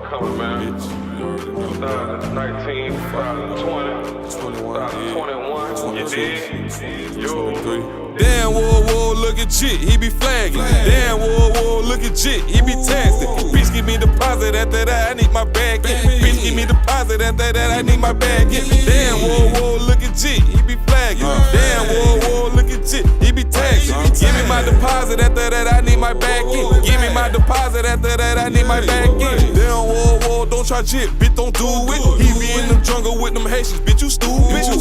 coming, man. 2019, 2020, 2021, you did, you. Damn, Woe Woe, look at Jit, he be flagging. Damn, Woe Woe, look at Jit, he be taxing. Bitch, give me deposit, after that, I need my bag. Bitch, give me deposit, after that, I need my bag. Damn, Woe Woe, look at Jit, he be flagging. Damn, Woe Woe, look at Jit, he be taxing. Give me my deposit, after that, I need my bag. Give me my deposit, after that, I need my bag. Damn, Woe Woe, don't try Jit, bitch, don't do it. He be in the jungle with them Haitians, bitch, you stupid.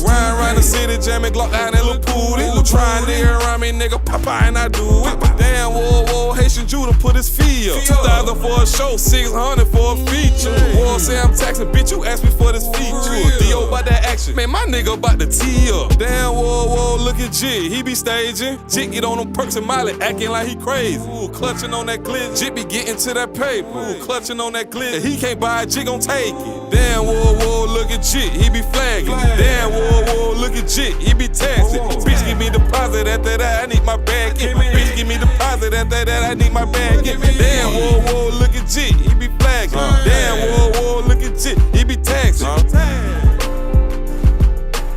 Riding around the city, jamming Glock down that little pooty. Trying to around me, nigga, Papa, and I do it. Damn, Woe Woe, Haitian Jew to put his fee up. 2,000 for a show, 600 for a feature. Woe say I'm taxing, bitch, you asked me for this feature. D.O. about that action, man, my nigga about to tee up. Damn, Woe Woe, look at Jit, he be staging. Jit get on them perks and Molly, acting like he crazy. Ooh, clutching on that glitch, Jit be getting to that paper. Ooh, clutching on that glitch, he can't buy it, Jit gon' take it. Damn, Woe Woe, look at Jit, he be flagging. Damn, Woe Woe, look at Jit, he be taxing. Bitch, give me deposit, after that, I need my bag. Bitch, give me deposit, after that, I need my bag. Damn, Woe Woe, look at Jit, he be flagging. Damn, Woe Woe, look at Jit, he be taxing.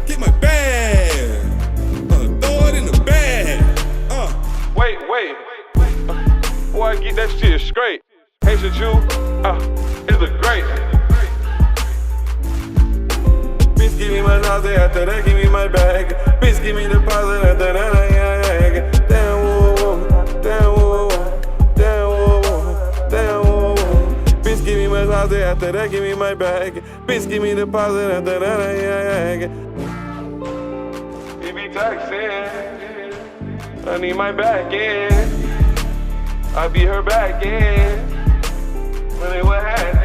Get my bag, throw it in the bag. Wait. Boy, get that shit straight. Haitian Jew, is a great. Bitch, give me my deposit, after that, give me my bag. Bitch, give me the deposit, after that, damn, Woe Woe, damn, Woe Woe, damn, Woe Woe, damn, Woe Woe. Bitch, give me my deposit, after that, give me my bag. Bitch, give me the deposit, after that, He be taxing. I need my bag in. I be her back in. Really, what happened?